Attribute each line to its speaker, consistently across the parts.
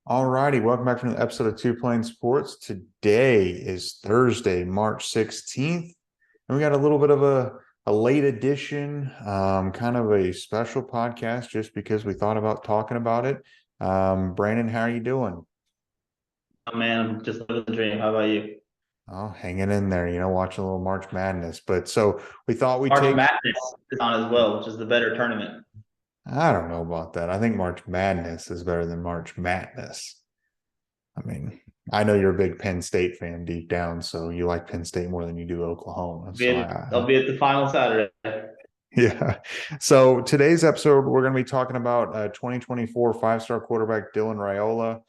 Speaker 1: All righty, welcome back to another episode of Two Plane Sports. Today is Thursday, March 16th, and we got a little bit of a late edition, kind of a special podcast just because we thought about talking about it. Brandon, how are you doing?
Speaker 2: Oh, man, I'm just living the dream. How about you?
Speaker 1: Oh, hanging in there, watching a little March Madness. But so we thought we'd
Speaker 2: March
Speaker 1: take,
Speaker 2: Madness is on as well, which is the better tournament.
Speaker 1: I don't know about that. I think March Madness is better than March Madness. I mean, I know you're a big Penn State fan deep down, so you like Penn State more than you do Oklahoma.
Speaker 2: I'll be at the final Saturday.
Speaker 1: Yeah. So today's episode, we're going to be talking about 2024 five-star quarterback Dylan Raiola.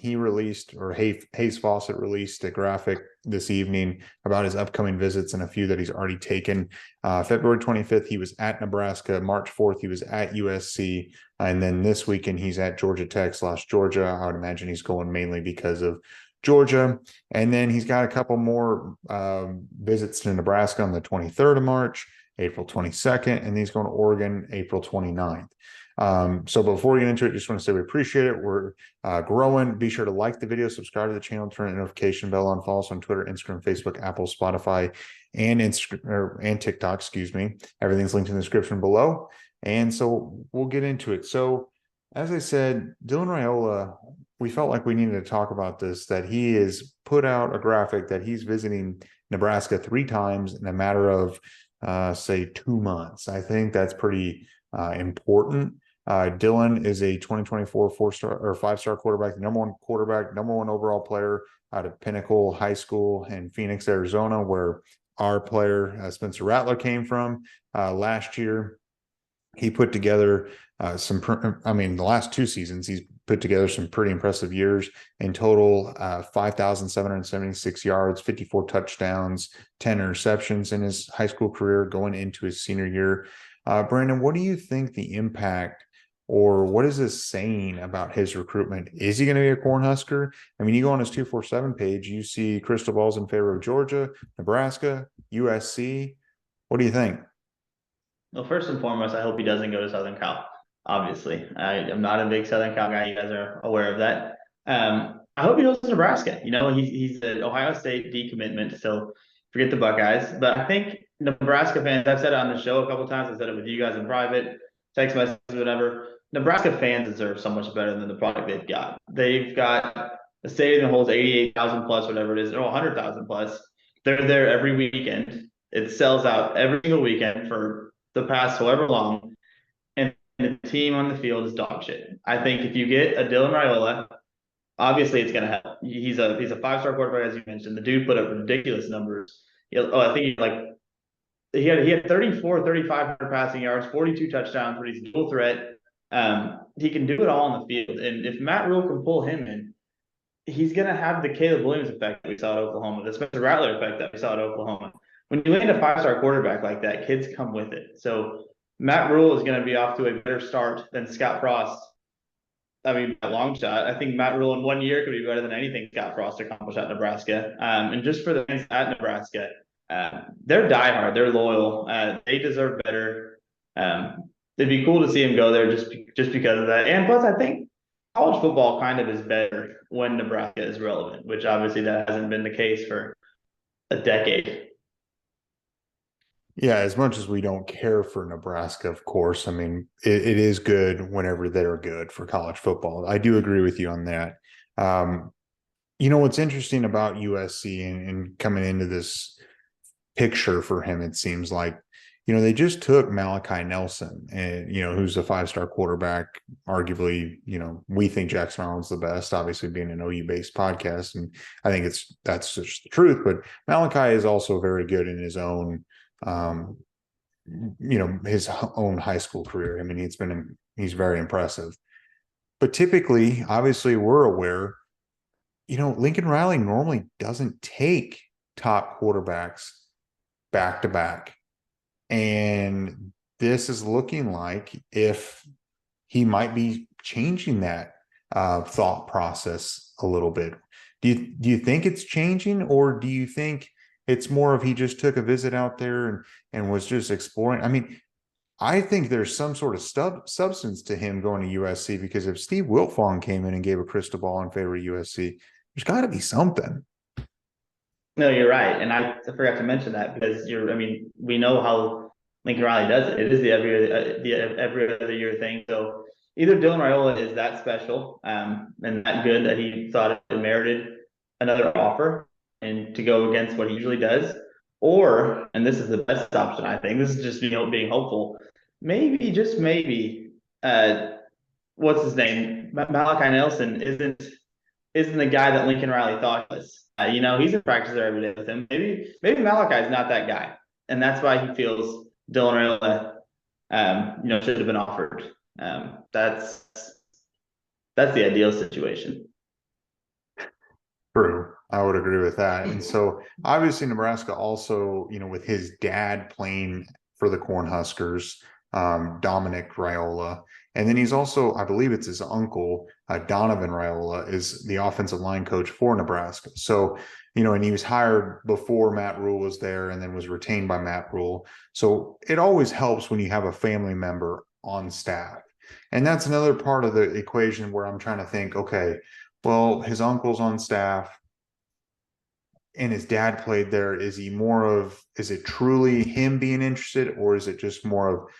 Speaker 1: He released, or Hayes Fawcett released a graphic this evening about his upcoming visits and a few that he's already taken. February 25th, he was at Nebraska. March 4th, he was at USC. And then this weekend, he's at Georgia Tech / Georgia. I would imagine he's going mainly because of Georgia. And then he's got a couple more visits to Nebraska on the 23rd of March. April 22nd, and he's going to Oregon April 29th. So before we get into it, just want to say we appreciate it. We're growing. Be sure to like the video, subscribe to the channel, turn the notification bell on, follow us on Twitter, Instagram, Facebook, Apple, Spotify, and Instagram and TikTok. Excuse me. Everything's linked in the description below. And so we'll get into it. So as I said, Dylan Raiola, we felt like we needed to talk about this, that he has put out a graphic that he's visiting Nebraska 3 times in a matter of say 2 months. I think that's pretty important. Dylan is a 2024 4-star or 5-star quarterback, the number one quarterback, number one overall player out of Pinnacle High School in Phoenix, Arizona, where our player Spencer Rattler came from last year. He put together the last 2 seasons, he's put together some pretty impressive years. In total, 5,776 yards, 54 touchdowns, 10 interceptions in his high school career going into his senior year. Brandon, what do you think the impact, or what is this saying about his recruitment? Is he going to be a Cornhusker? I mean, you go on his 247 page, you see crystal balls in favor of Georgia, Nebraska, USC. What do you think?
Speaker 2: Well, first and foremost, I hope he doesn't go to Southern Cal. Obviously, I am not a big Southern Cal guy. You guys are aware of that. I hope he goes to Nebraska. He's an Ohio State decommitment, so forget the Buckeyes. But I think Nebraska fans, I've said it on the show a couple times. I said it with you guys in private, text messages, whatever. Nebraska fans deserve so much better than the product they've got. They've got a stadium that holds 88,000 plus, whatever it is, or 100,000 plus. They're there every weekend. It sells out every single weekend for the past however long, and the team on the field is dog shit. I think if you get a Dylan Raiola, obviously it's going to help. He's a 5-star quarterback, as you mentioned. The dude put up ridiculous numbers. I think he had 34, 3,500 passing yards, 42 touchdowns, but he's a dual threat. He can do it all on the field, and if Matt Rhule can pull him in, he's going to have the Caleb Williams effect that we saw at Oklahoma, the Spencer Rattler effect that we saw at Oklahoma. When you land a 5-star quarterback like that, kids come with it. So Matt Rhule is going to be off to a better start than Scott Frost. I mean, a long shot. I think Matt Rhule in 1 year could be better than anything Scott Frost accomplished at Nebraska. And just for the fans at Nebraska, they're diehard. They're loyal. They deserve better. It'd be cool to see him go there just because of that. And plus, I think college football kind of is better when Nebraska is relevant, which obviously that hasn't been the case for a decade.
Speaker 1: Yeah, as much as we don't care for Nebraska, of course, I mean, it is good whenever they're good for college football. I do agree with you on that. Um, what's interesting about USC and coming into this picture for him, it seems like, they just took Malachi Nelson, and, who's a 5-star quarterback. Arguably, we think Jackson Arnold's the best, obviously being an OU based podcast. And I think that's just the truth. But Malachi is also very good in his own um, his own high school career. I mean, he's very impressive. But typically, obviously, we're aware, Lincoln Riley normally doesn't take top quarterbacks back to back. And this is looking like if he might be changing that thought process a little bit. Do you think it's changing, or do you think it's more of he just took a visit out there and was just exploring? I mean, I think there's some sort of substance to him going to USC, because if Steve Wiltfong came in and gave a crystal ball in favor of USC, there's got to be something.
Speaker 2: No, you're right, and I forgot to mention that because I mean, we know how Lincoln Riley does it. It is the every other year thing. So either Dylan Raiola is that special, and that good that he thought it merited another offer and to go against what he usually does, or, and this is the best option, I think. This is just being hopeful. Maybe, just maybe, what's his name? Malachi Nelson isn't the guy that Lincoln Riley thought he was. He's in practice there every day with him. Maybe Malachi's not that guy, and that's why he feels Dylan Raiola, should have been offered. That's the ideal situation.
Speaker 1: True. I would agree with that. And so obviously Nebraska also, with his dad playing for the Cornhuskers, Dominic Raiola. And then he's also, I believe it's his uncle, Donovan Raiola, is the offensive line coach for Nebraska. So, and he was hired before Matt Rule was there and then was retained by Matt Rule. So it always helps when you have a family member on staff. And that's another part of the equation where I'm trying to think, okay, well, his uncle's on staff and his dad played there. Is it truly him being interested, or is it just more of,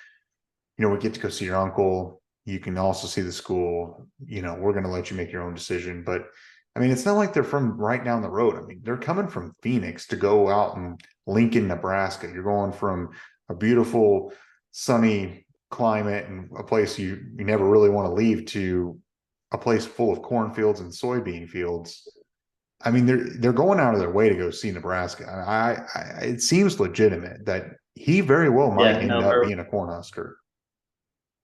Speaker 1: we get to go see your uncle. You can also see the school, we're going to let you make your own decision. But I mean, it's not like they're from right down the road. I mean, they're coming from Phoenix to go out in Lincoln, Nebraska. You're going from a beautiful, sunny climate and a place you never really want to leave to a place full of cornfields and soybean fields. I mean, they're going out of their way to go see Nebraska. It seems legitimate that he very well might end up being a Cornhusker.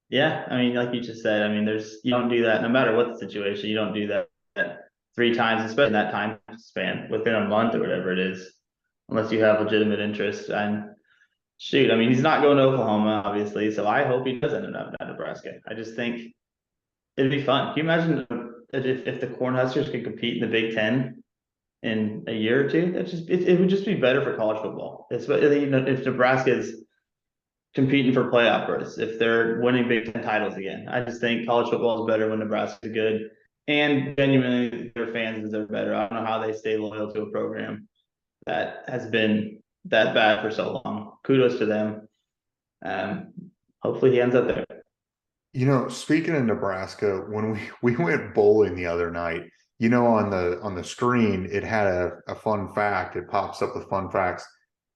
Speaker 2: Yeah, I mean, like you just said, I mean, you don't do that no matter what the situation. You don't do that 3 times, especially in that time span within a month or whatever it is, unless you have legitimate interest. And shoot, I mean, he's not going to Oklahoma, obviously, so I hope he does end up at Nebraska. I just think it'd be fun. Can you imagine if the Cornhuskers could compete in the Big Ten in a year or two? It would just be better for college football. If Nebraska is competing for playoff berths, if they're winning Big Ten titles again. I just think college football is better when Nebraska's good, and genuinely their fans deserve better. I don't know how they stay loyal to a program that has been that bad for so long. Kudos to them. Hopefully he ends up there.
Speaker 1: Speaking of Nebraska, when we went bowling the other night, on the screen, it had a fun fact. It pops up with fun facts.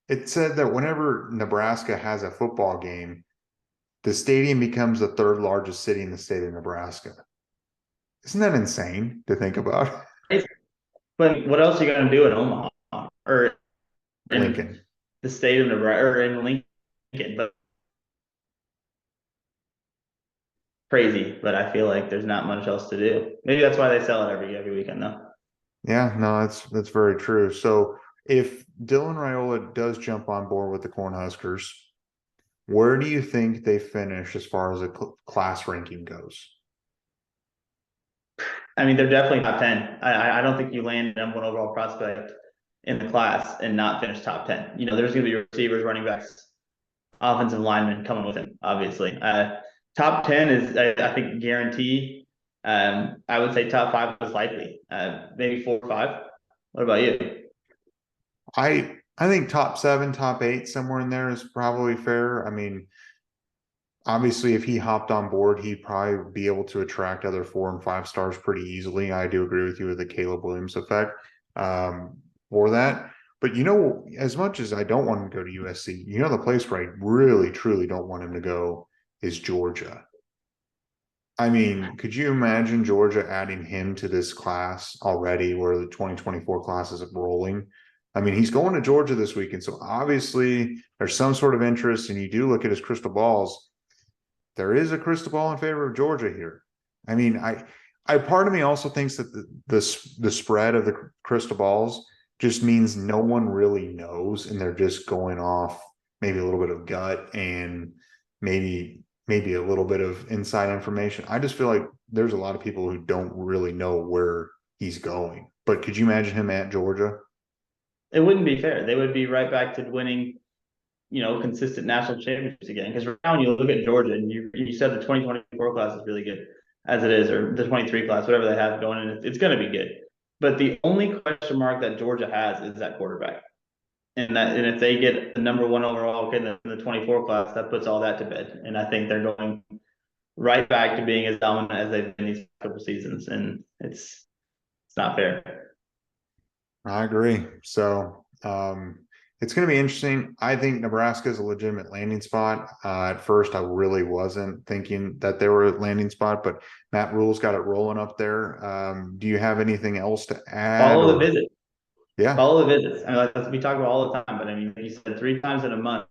Speaker 1: It said that whenever Nebraska has a football game, the stadium becomes the third largest city in the state of Nebraska. Isn't that insane to think about?
Speaker 2: But what else are you going to do in Omaha or in
Speaker 1: Lincoln,
Speaker 2: the state of Nebraska, or in Lincoln? But crazy, but I feel like there's not much else to do. Maybe that's why they sell it every weekend, though.
Speaker 1: Yeah, no, that's very true. So if Dylan Raiola does jump on board with the Cornhuskers, where do you think they finish as far as a class ranking goes?
Speaker 2: I mean, they're definitely top 10. I don't think you land number one overall prospect in the class and not finish top 10. There's going to be receivers, running backs, offensive linemen coming with him, obviously. Top 10 is, I think, guarantee. I would say top 5 is likely. Maybe 4 or 5. What about you?
Speaker 1: I think top 7, top 8, somewhere in there is probably fair. I mean, obviously, if he hopped on board, he'd probably be able to attract other 4 and 5 stars pretty easily. I do agree with you with the Caleb Williams effect for that. But as much as I don't want him to go to USC, the place where I really, truly don't want him to go is Georgia. I mean, could you imagine Georgia adding him to this class already where the 2024 class is rolling? I mean, he's going to Georgia this weekend. So obviously there's some sort of interest, and you do look at his crystal balls. There is a crystal ball in favor of Georgia here. I mean, I part of me also thinks that the spread of the crystal balls just means no one really knows, and they're just going off maybe a little bit of gut and maybe a little bit of inside information. I just feel like there's a lot of people who don't really know where he's going. But could you imagine him at Georgia?
Speaker 2: It wouldn't be fair. They would be right back to winning consistent national championships again. Because right now, when you look at Georgia, and you said the 2024 class is really good as it is, or the 23 class, whatever they have going in, it's going to be good. But the only question mark that Georgia has is that quarterback. And if they get the number one overall kid in the 24 class, that puts all that to bed. And I think they're going right back to being as dominant as they've been these couple seasons, and it's not fair.
Speaker 1: I agree. So it's going to be interesting. I think Nebraska is a legitimate landing spot. At first, I really wasn't thinking that they were a landing spot, but Matt Rule's got it rolling up there. Do you have anything else to add?
Speaker 2: Follow the
Speaker 1: Or
Speaker 2: visit.
Speaker 1: yeah,
Speaker 2: Follow the visits. I mean, like we talk about all the time, but I mean, you said 3 times in a month.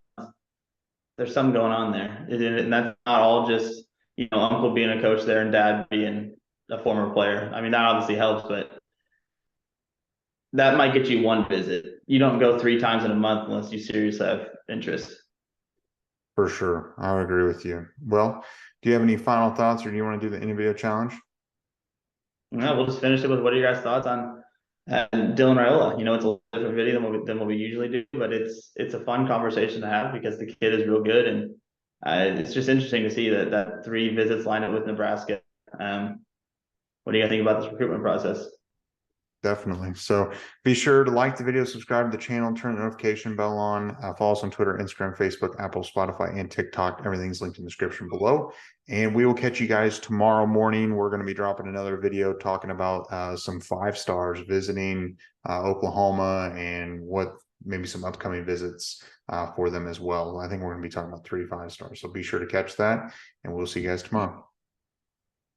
Speaker 2: There's something going on there, and that's not all just uncle being a coach there and dad being a former player. I mean, that obviously helps, but that might get you one visit. You don't go 3 times in a month unless you seriously have interest.
Speaker 1: for sure. I would agree with you. Well, do you have any final thoughts, or do you want to do the interview challenge?
Speaker 2: No, we'll just finish it with what are your guys' thoughts on Dylan Raiola? It's a different video than what we usually do, but it's a fun conversation to have because the kid is real good, and it's just interesting to see that 3 visits lined up with Nebraska. What do you guys think about this recruitment process?
Speaker 1: Definitely. So be sure to like the video, subscribe to the channel, turn the notification bell on, follow us on Twitter, Instagram, Facebook, Apple, Spotify, and TikTok. Everything's linked in the description below. And we will catch you guys tomorrow morning. We're going to be dropping another video talking about some 5-stars visiting Oklahoma and what maybe some upcoming visits for them as well. I think we're going to be talking about 3 5-stars. So be sure to catch that, and we'll see you guys tomorrow.